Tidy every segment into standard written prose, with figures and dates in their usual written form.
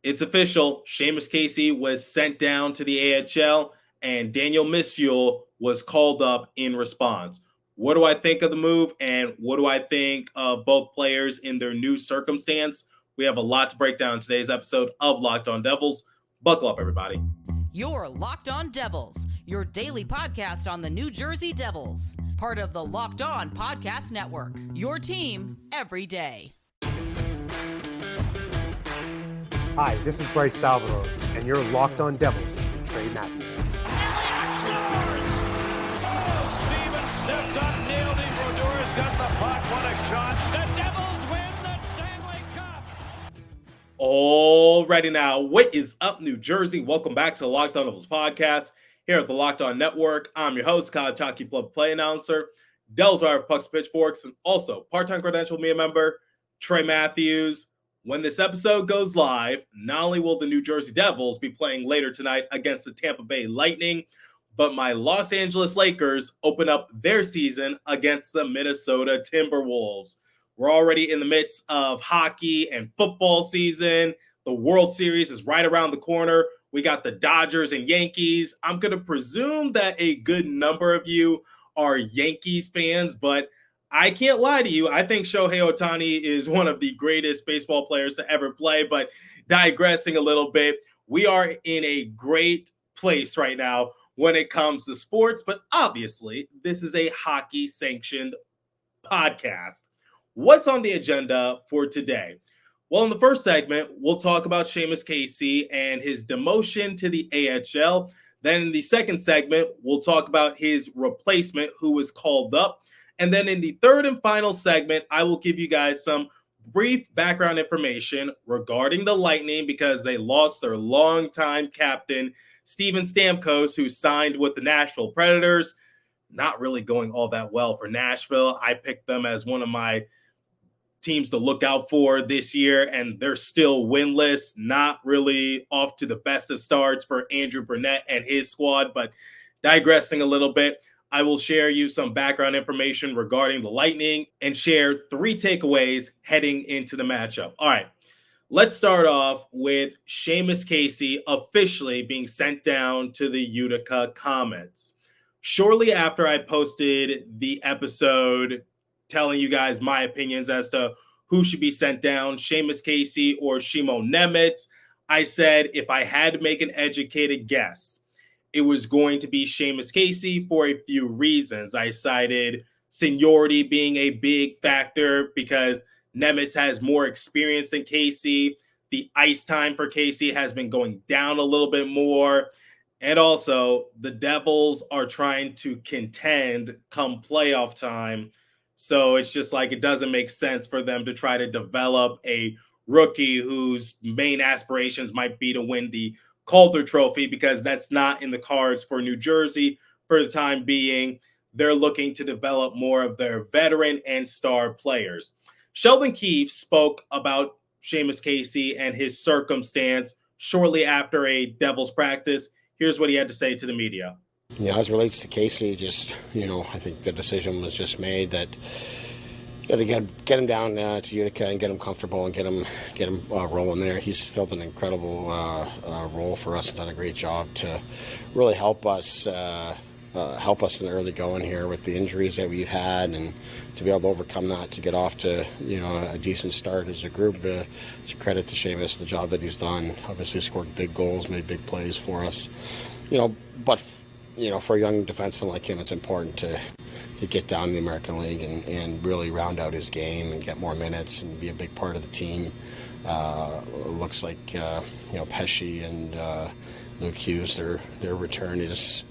It's official. Seamus Casey was sent down to the AHL, and Daniil Misyul was called up in response. What do I think of the move, and what do I think of both players in their new circumstance? We have a lot to break down in today's episode of Locked On Devils. Buckle up, everybody. You're Locked On Devils, your daily podcast on the New Jersey Devils. Part of the Locked On Podcast Network, your team every day. Hi, this is Bryce Salvador, and you're Locked On Devils with Trey Matthews. Elliott scores! Oh, Stevens stepped up, nailed him. Brodor's got the puck. What a shot. The Devils win the Stanley Cup. Alrighty now, what is up, New Jersey? Welcome back to the Locked On Devils podcast here at the Locked On Network. I'm your host, College Hockey Club play announcer, Devils Wire of Pucks Pitchforks, and also part-time credential media member, Trey Matthews. When this episode goes live, not only will the New Jersey Devils be playing later tonight against the Tampa Bay Lightning, but my Los Angeles Lakers open up their season against the Minnesota Timberwolves. We're already in the midst of hockey and football season. The World Series is right around the corner. We got the Dodgers and Yankees. I'm going to presume that a good number of you are Yankees fans, but I can't lie to you. I think Shohei Ohtani is one of the greatest baseball players to ever play, but digressing a little bit, we are in a great place right now when it comes to sports, but obviously this is a hockey-sanctioned podcast. What's on the agenda for today? Well, in the first segment, we'll talk about Seamus Casey and his demotion to the AHL. Then in the second segment, we'll talk about his replacement who was called up. And then in the third and final segment, I will give you guys some brief background information regarding the Lightning because they lost their longtime captain, Steven Stamkos, who signed with the Nashville Predators. Not really going all that well for Nashville. I picked them as one of my teams to look out for this year, and they're still winless. Not really off to the best of starts for Andrew Brunette and his squad, but digressing a little bit, I will share you some background information regarding the Lightning and share 3 takeaways heading into the matchup. All right, let's start off with Seamus Casey officially being sent down to the Utica Comets. Shortly after I posted the episode telling you guys my opinions as to who should be sent down, Seamus Casey or Shimon Nemec, I said if I had to make an educated guess, it was going to be Seamus Casey for a few reasons. I cited seniority being a big factor because Nemec has more experience than Casey. The ice time for Casey has been going down a little bit more. And also, the Devils are trying to contend come playoff time. So it's just like it doesn't make sense for them to try to develop a rookie whose main aspirations might be to win the Calder Trophy because that's not in the cards for New Jersey for the time being. They're looking to develop more of their veteran and star players. Sheldon Keefe spoke about Seamus Casey and his circumstance shortly after a Devils practice. Here's what he had to say to the media. Yeah, as it relates to Casey, just, I think the decision was just made that to get him down to Utica and get him comfortable and get him rolling there. He's filled an incredible role for us. Done a great job to really help us in the early going here with the injuries that we've had, and to be able to overcome that, to get off to a decent start as a group. It's a credit to Seamus, the job that he's done. Obviously scored big goals, made big plays for us. But for a young defenseman like him, it's important to get down in the American League and really round out his game and get more minutes and be a big part of the team. Looks like Pesci and Luke Hughes, their return is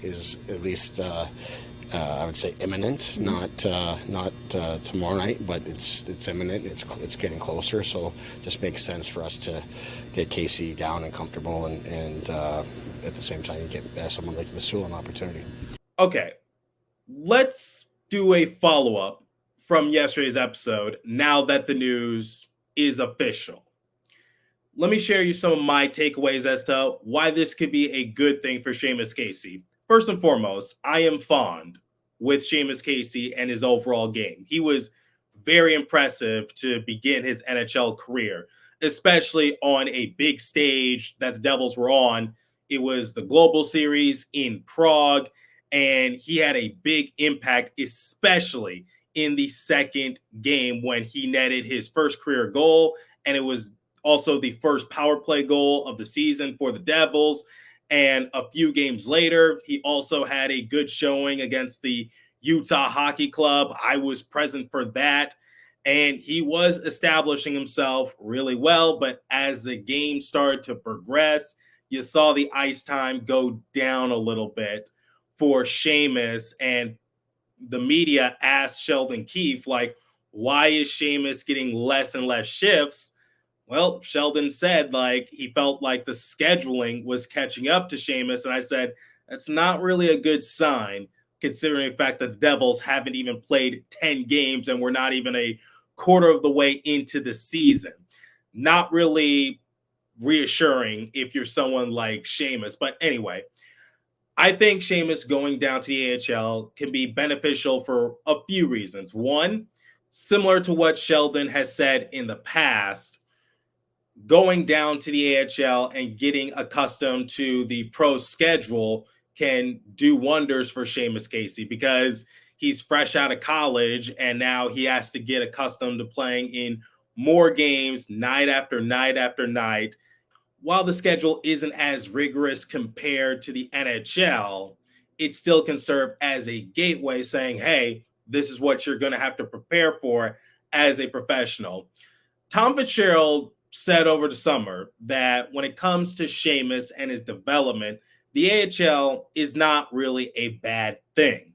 at least I would say imminent, not tomorrow night, but it's imminent. It's getting closer, so just makes sense for us to get Casey down and comfortable, and at the same time you get someone like Misyul an opportunity. Okay, let's do a follow-up from yesterday's episode now that the news is official. Let me share you some of my takeaways as to why this could be a good thing for Seamus Casey. First and foremost, I am fond with Seamus Casey and his overall game. He was very impressive to begin his NHL career. especially on a big stage that the Devils were on. It was the Global Series in Prague, and he had a big impact, especially in the second game when he netted his first career goal, and it was also the first power play goal of the season for the Devils. And a few games later, he also had a good showing against the Utah Hockey Club. I was present for that. And he was establishing himself really well. But as the game started to progress, you saw the ice time go down a little bit for Seamus. And the media asked Sheldon Keefe, like, why is Seamus getting less and less shifts? Well, Sheldon said, like, he felt like the scheduling was catching up to Seamus. And I said, that's not really a good sign, considering the fact that the Devils haven't even played 10 games and we're not even a quarter of the way into the season. Not really reassuring if you're someone like Seamus. But anyway, I think Seamus going down to the AHL can be beneficial for a few reasons. One, similar to what Sheldon has said in the past, going down to the AHL and getting accustomed to the pro schedule can do wonders for Seamus Casey, because he's fresh out of college and now he has to get accustomed to playing in more games night after night after night. While the schedule isn't as rigorous compared to the NHL, it still can serve as a gateway saying, hey, this is what you're going to have to prepare for as a professional. Tom Fitzgerald said over the summer that when it comes to Seamus and his development, the AHL is not really a bad thing.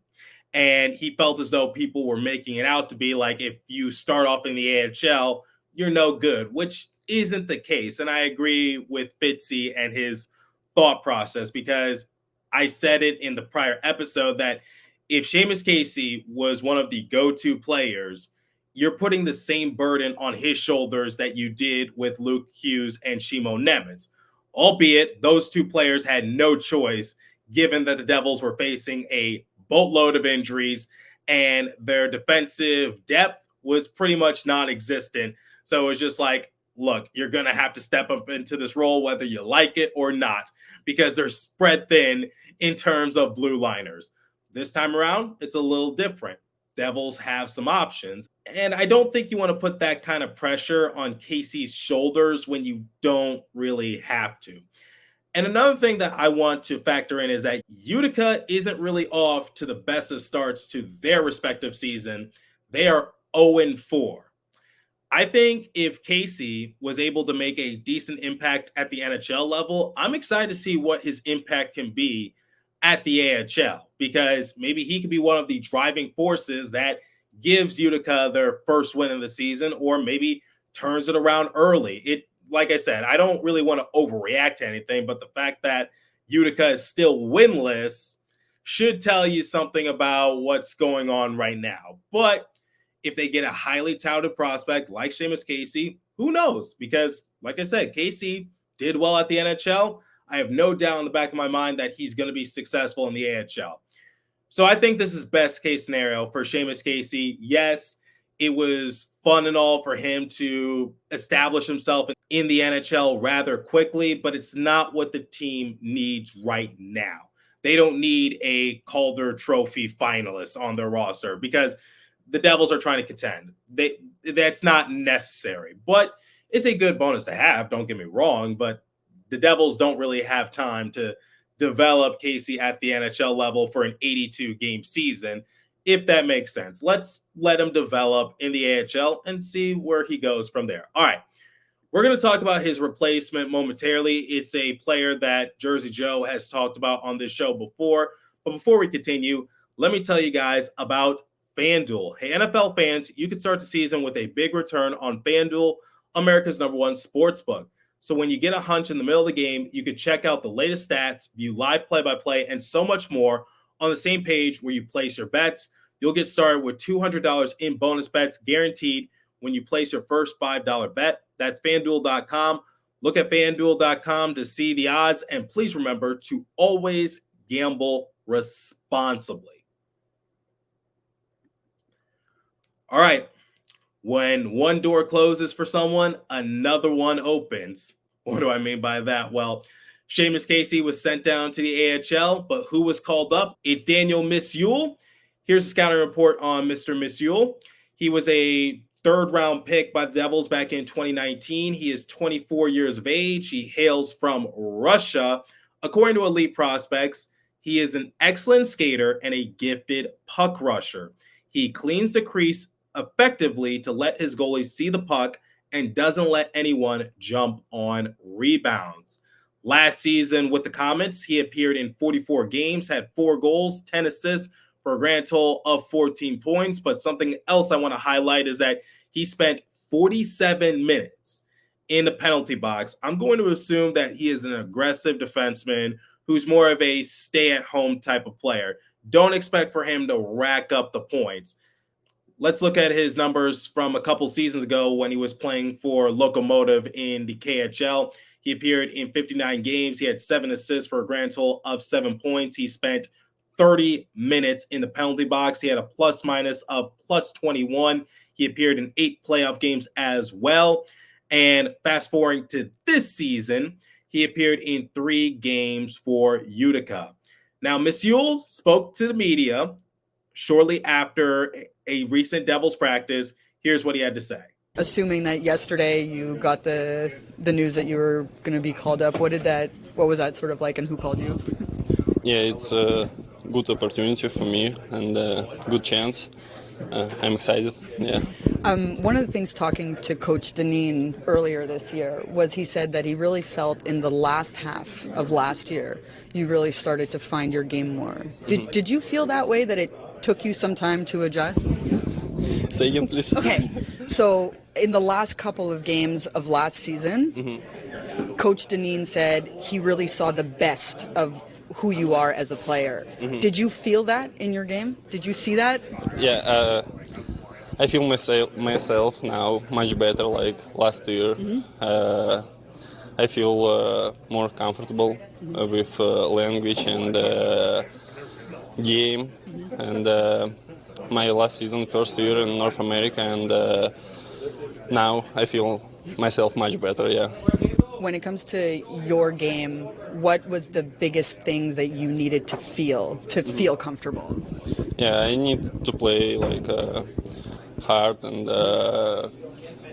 And he felt as though people were making it out to be like, if you start off in the AHL, you're no good, which isn't the case. And I agree with Fitzy and his thought process, because I said it in the prior episode that if Seamus Casey was one of the go-to players, you're putting the same burden on his shoulders that you did with Luke Hughes and Shimo Nemeth, albeit those two players had no choice given that the Devils were facing a boatload of injuries and their defensive depth was pretty much non-existent. So it was just like, look, you're going to have to step up into this role whether you like it or not, because they're spread thin in terms of blue liners. This time around, it's a little different. Devils have some options. And I don't think you want to put that kind of pressure on Casey's shoulders when you don't really have to. And another thing that I want to factor in is that Utica isn't really off to the best of starts to their respective season. They are 0-4. I think if Casey was able to make a decent impact at the NHL level, I'm excited to see what his impact can be at the AHL, because maybe he could be one of the driving forces that gives Utica their first win of the season, or maybe turns it around early. Like I said, I don't really want to overreact to anything, but the fact that Utica is still winless should tell you something about what's going on right now. But if they get a highly touted prospect like Seamus Casey, who knows? Because, like I said, Casey did well at the NHL. I have no doubt in the back of my mind that he's going to be successful in the AHL. So I think this is best case scenario for Seamus Casey. Yes, it was fun and all for him to establish himself in the NHL rather quickly, but it's not what the team needs right now. They don't need a Calder Trophy finalist on their roster because the Devils are trying to contend. That's not necessary, but it's a good bonus to have. Don't get me wrong, but the Devils don't really have time to develop Casey at the NHL level for an 82-game season, if that makes sense. Let's let him develop in the AHL and see where he goes from there. All right, we're going to talk about his replacement momentarily. It's a player that Jersey Joe has talked about on this show before. But before we continue, let me tell you guys about FanDuel. Hey, NFL fans, you can start the season with a big return on FanDuel, America's #1 sportsbook. So when you get a hunch in the middle of the game, you can check out the latest stats, view live play-by-play, and so much more on the same page where you place your bets. You'll get started with $200 in bonus bets guaranteed when you place your first $5 bet. That's FanDuel.com. Look at FanDuel.com to see the odds, and please remember to always gamble responsibly. All right, When one door closes for someone, another one opens. What do I mean by that? Well, Seamus Casey was sent down to the AHL, but who was called up? It's Daniil Misyul. Here's a scouting report on Mr. Misyul. He was a third-round pick by the Devils back in 2019. He is 24 years of age. He hails from Russia. According to Elite Prospects, he is an excellent skater and a gifted puck rusher. He cleans the crease effectively to let his goalie see the puck and doesn't let anyone jump on rebounds. Last season with the Comets, he appeared in 44 games, had 4 goals, 10 assists for a grand total of 14 points. But something else I want to highlight is that he spent 47 minutes in the penalty box. I'm going to assume that he is an aggressive defenseman who's more of a stay-at-home type of player. Don't expect for him to rack up the points. Let's look at his numbers from a couple seasons ago when he was playing for Lokomotiv in the KHL. He appeared in 59 games. He had 7 assists for a grand total of 7 points. He spent 30 minutes in the penalty box. He had a plus-minus of plus 21. He appeared in 8 playoff games as well. And fast forwarding to this season, he appeared in 3 games for Utica. Now, Misyul spoke to the media shortly after a recent Devils practice. Here's what he had to say. Assuming that yesterday you got the news that you were going to be called up, what was that sort of like, and who called you? Yeah, it's a good opportunity for me and a good chance. I'm excited, yeah. One of the things talking to Coach Daniil earlier this year was he said that he really felt in the last half of last year you really started to find your game more. Did you feel that way, that it took you some time to adjust? Say again, please. Okay, so in the last couple of games of last season, Coach Daniil said he really saw the best of who you are as a player. Did you feel that in your game? Did you see that? Yeah, I feel myself now much better like last year. I feel more comfortable with language and game. And my last season, first year in North America, and now I feel myself much better, yeah. When it comes to your game, what was the biggest things that you needed to feel comfortable? Yeah, I need to play like hard and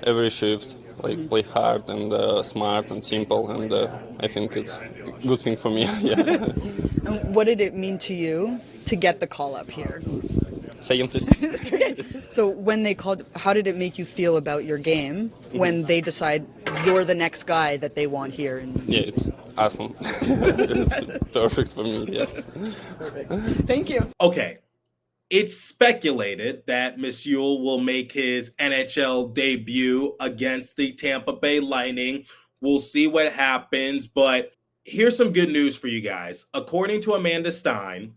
every shift, like play hard and smart and simple, and I think it's a good thing for me. Yeah. And what did it mean to you to get the call up here? Say again, please. So when they called, how did it make you feel about your game when they decide you're the next guy that they want here? Yeah, it's awesome. It's perfect for me, yeah. Thank you. Okay. It's speculated that Misyul will make his NHL debut against the Tampa Bay Lightning. We'll see what happens, but here's some good news for you guys. According to Amanda Stein,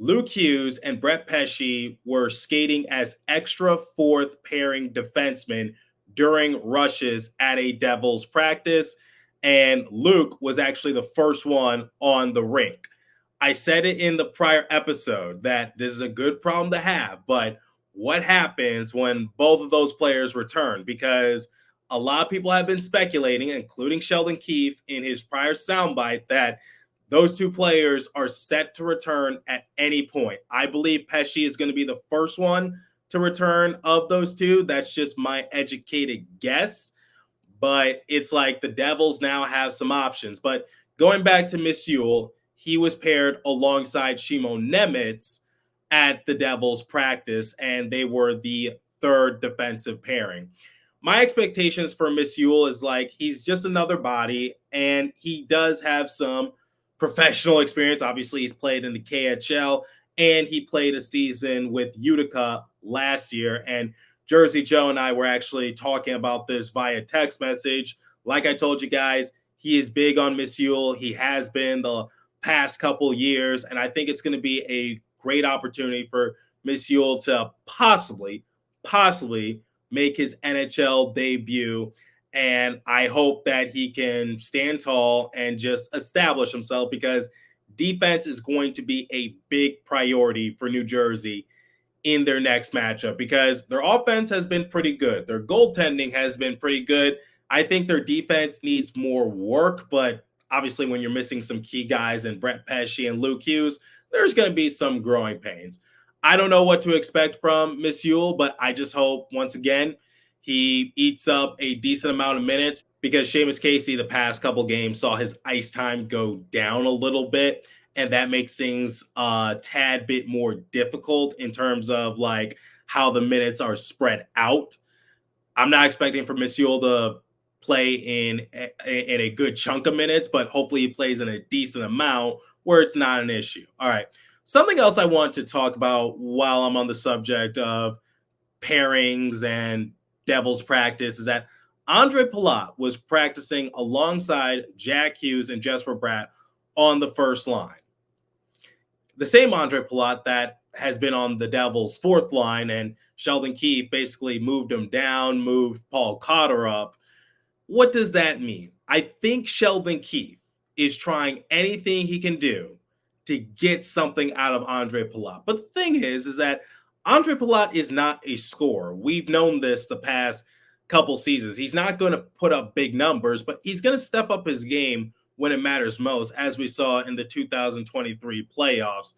Luke Hughes and Brett Pesce were skating as extra fourth pairing defensemen during rushes at a Devils practice, and Luke was actually the first one on the rink. I said it in the prior episode that this is a good problem to have, but what happens when both of those players return? Because a lot of people have been speculating, including Sheldon Keefe in his prior soundbite, that those 2 players are set to return at any point. I believe Pesce is going to be the first one to return of those 2. That's just my educated guess. But it's like the Devils now have some options. But going back to Misyul, he was paired alongside Shimon Nemitz at the Devils practice, and they were the third defensive pairing. My expectations for Misyul is like he's just another body, and he does have some professional experience. Obviously, he's played in the KHL, and he played a season with Utica last year. And Jersey Joe and I were actually talking about this via text message. Like I told you guys, he is big on Misyul. He has been the past couple years, and I think it's going to be a great opportunity for Misyul to possibly make his NHL debut. And I hope that he can stand tall and just establish himself, because defense is going to be a big priority for New Jersey in their next matchup because their offense has been pretty good. Their goaltending has been pretty good. I think their defense needs more work, but obviously when you're missing some key guys in Brett Pesce and Luke Hughes, there's going to be some growing pains. I don't know what to expect from Misyul, but I just hope, once again, he eats up a decent amount of minutes because Seamus Casey the past couple games saw his ice time go down a little bit, and that makes things a tad bit more difficult in terms of like how the minutes are spread out. I'm not expecting for Misyul to play in a good chunk of minutes, but hopefully he plays in a decent amount where it's not an issue. All right. Something else I want to talk about while I'm on the subject of pairings and Devils practice is that Andre Palat was practicing alongside Jack Hughes and Jesper Bratt on the first line. The same Andre Palat that has been on the Devils' fourth line, and Sheldon Keefe basically moved him down, moved Paul Cotter up. What does that mean? I think Sheldon Keefe is trying anything he can do to get something out of Andre Palat. But the thing is that Andre Palat is not a scorer. We've known this the past couple seasons. He's not going to put up big numbers, but he's going to step up his game when it matters most, as we saw in the 2023 playoffs.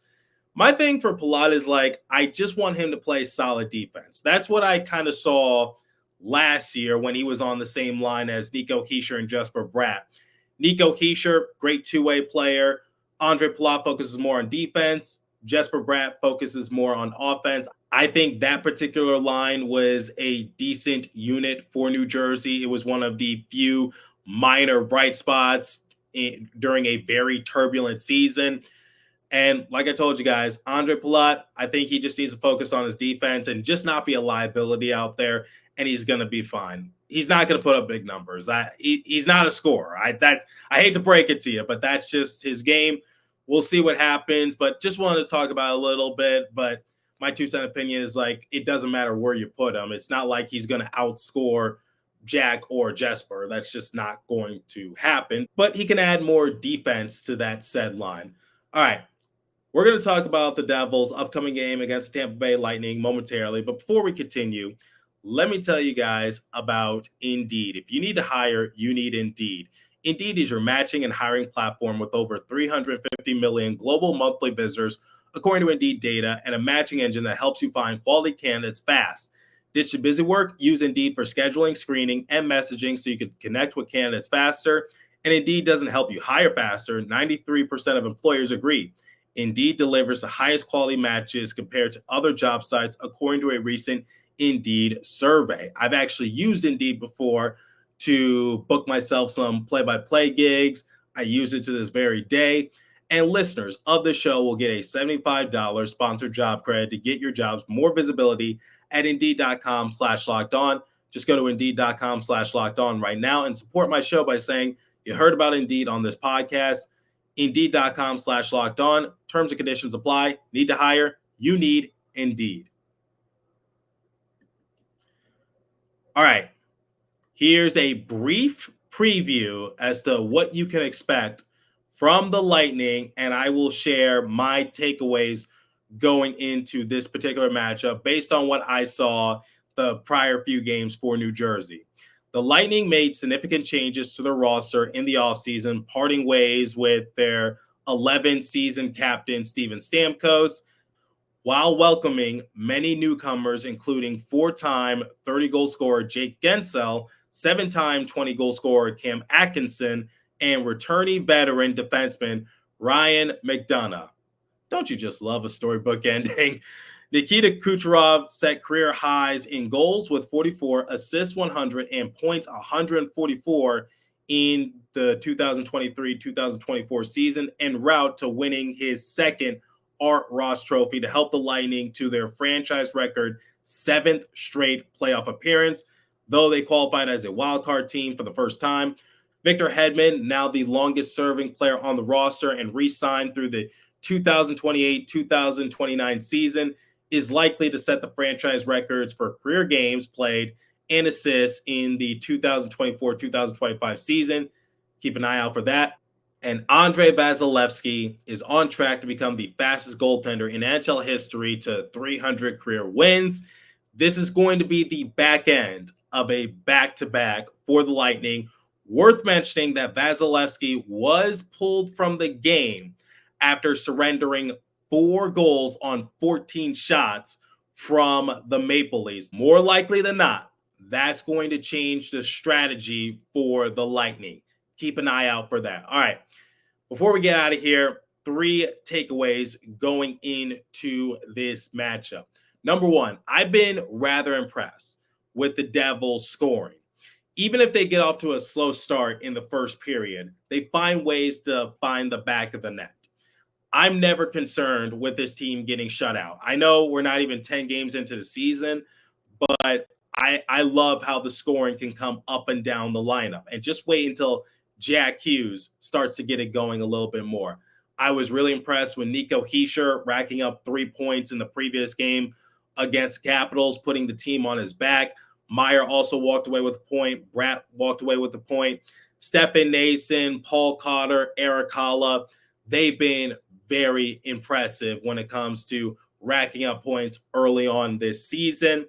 My thing for Palat is like, I just want him to play solid defense. That's what I kind of saw last year when he was on the same line as Nico Hischier and Jesper Bratt. Nico Hischier, great two-way player. Andre Palat focuses more on defense. Jesper Bratt focuses more on offense. I think that particular line was a decent unit for New Jersey. It was one of the few minor bright spots during a very turbulent season. And like I told you guys, Andre Palat, I think he just needs to focus on his defense and just not be a liability out there, and he's going to be fine. He's not going to put up big numbers. He's not a scorer. I hate to break it to you, but that's just his game. We'll see what happens, but just wanted to talk about it a little bit. But my 2-cent opinion is like, it doesn't matter where you put him. It's not like he's going to outscore Jack or Jesper. That's just not going to happen. But he can add more defense to that said line. All right. We're going to talk about the Devils' upcoming game against Tampa Bay Lightning momentarily. But before we continue, let me tell you guys about Indeed. If you need to hire, you need Indeed. Indeed is your matching and hiring platform with over 350 million global monthly visitors, according to Indeed data, and a matching engine that helps you find quality candidates fast. Ditch the busy work, use Indeed for scheduling, screening, and messaging so you can connect with candidates faster. And Indeed doesn't help you hire faster. 93% of employers agree. Indeed delivers the highest quality matches compared to other job sites, according to a recent Indeed survey. I've actually used Indeed before to book myself some play-by-play gigs. I use it to this very day. And listeners of the show will get a $75 sponsored job credit to get your jobs more visibility at Indeed.com/lockedon. Just go to Indeed.com/lockedon right now and support my show by saying you heard about Indeed on this podcast. Indeed.com/lockedon. Terms and conditions apply. Need to hire? You need Indeed. All right. Here's a brief preview as to what you can expect from the Lightning, and I will share my takeaways going into this particular matchup based on what I saw the prior few games for New Jersey. The Lightning made significant changes to their roster in the offseason, parting ways with their 11-season captain, Steven Stamkos, while welcoming many newcomers, including 4-time 30-goal scorer Jake Gensel, 7-time 20-goal scorer Cam Atkinson, and returning veteran defenseman Ryan McDonough. Don't you just love a storybook ending? Nikita Kucherov set career highs in goals with 44, assists 100, and points 144 in the 2023-2024 season, en route to winning his second Art Ross Trophy to help the Lightning to their franchise record 7th straight playoff appearance, though they qualified as a wildcard team for the first time. Victor Hedman, now the longest-serving player on the roster and re-signed through the 2028-2029 season, is likely to set the franchise records for career games played and assists in the 2024-2025 season. Keep an eye out for that. And Andrei Vasilevsky is on track to become the fastest goaltender in NHL history to 300 career wins. This is going to be the back end of a back-to-back for the Lightning. Worth mentioning that Vasilevsky was pulled from the game after surrendering 4 goals on 14 shots from the Maple Leafs. More likely than not, that's going to change the strategy for the Lightning. Keep an eye out for that. All right. Before we get out of here, 3 takeaways going into this matchup. Number 1, I've been rather impressed with the Devils scoring. Even if they get off to a slow start in the first period, they find ways to find the back of the net. I'm never concerned with this team getting shut out. I know we're not even 10 games into the season, but I love how the scoring can come up and down the lineup. And just wait until Jack Hughes starts to get it going a little bit more. I was really impressed with Nico Hischier racking up 3 points in the previous game against Capitals, putting the team on his back. Meyer also walked away with a point. Bratt walked away with a point. Stefan Nason, Paul Cotter, Eric Haula, they've been very impressive when it comes to racking up points early on this season.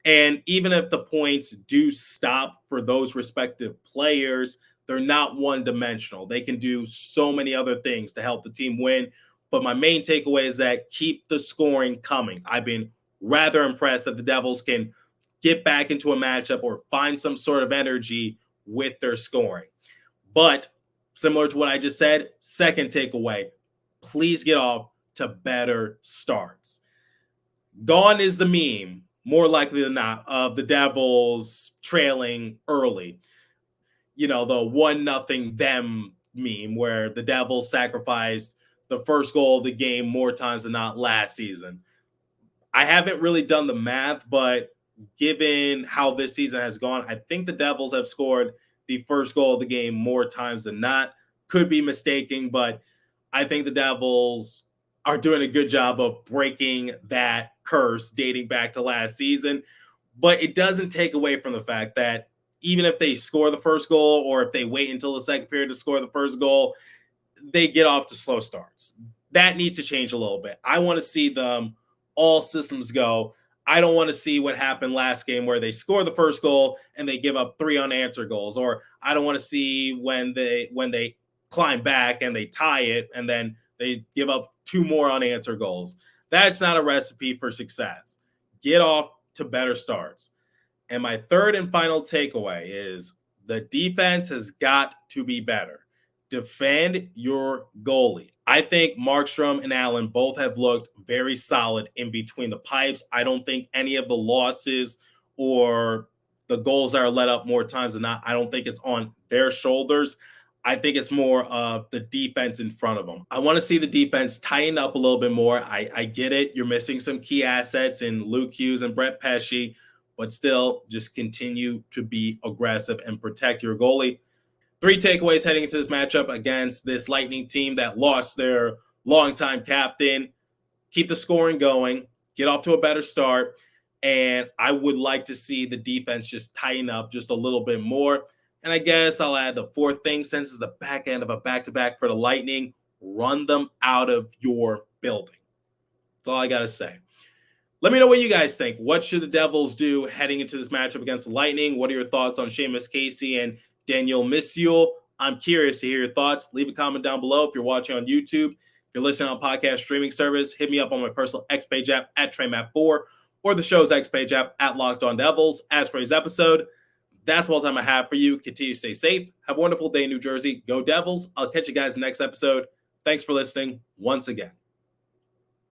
And even if the points do stop for those respective players, they're not one-dimensional. They can do so many other things to help the team win. But my main takeaway is that keep the scoring coming. I've been rather impressed that the Devils can get back into a matchup or find some sort of energy with their scoring. But similar to what I just said, second takeaway, please get off to better starts. Gone is the meme, more likely than not, of the Devils trailing early. You know, the 1-0 them meme where the Devils sacrificed the first goal of the game more times than not last season. I haven't really done the math, but given how this season has gone, I think the Devils have scored the first goal of the game more times than not. Could be mistaken, but I think the Devils are doing a good job of breaking that curse dating back to last season. But it doesn't take away from the fact that even if they score the first goal or if they wait until the second period to score the first goal, they get off to slow starts. That needs to change a little bit. I want to see them all systems go. I don't want to see what happened last game where they score the first goal and they give up 3 unanswered goals. Or I don't want to see when they climb back and they tie it and then they give up 2 more unanswered goals. That's not a recipe for success. Get off to better starts. And my third and final takeaway is the defense has got to be better. Defend your goalie. I think Markstrom and Allen both have looked very solid in between the pipes. I don't think any of the losses or the goals that are let up more times than not, I don't think it's on their shoulders. I think it's more of the defense in front of them. I want to see the defense tighten up a little bit more. I get it. You're missing some key assets in Luke Hughes and Brett Pesce, but still just continue to be aggressive and protect your goalie. 3 takeaways heading into this matchup against this Lightning team that lost their longtime captain. Keep the scoring going. Get off to a better start. And I would like to see the defense just tighten up just a little bit more. And I guess I'll add the 4th thing, since it's the back end of a back-to-back for the Lightning, run them out of your building. That's all I got to say. Let me know what you guys think. What should the Devils do heading into this matchup against the Lightning? What are your thoughts on Seamus Casey and Daniil Misyul? I'm curious to hear your thoughts. Leave a comment down below if you're watching on YouTube. If you're listening on podcast streaming service, hit me up on my personal X page app at TreyMatt4 or the show's X page app at Locked On Devils. As for today's episode, that's all the time I have for you. Continue to stay safe. Have a wonderful day in New Jersey. Go Devils. I'll catch you guys in the next episode. Thanks for listening once again.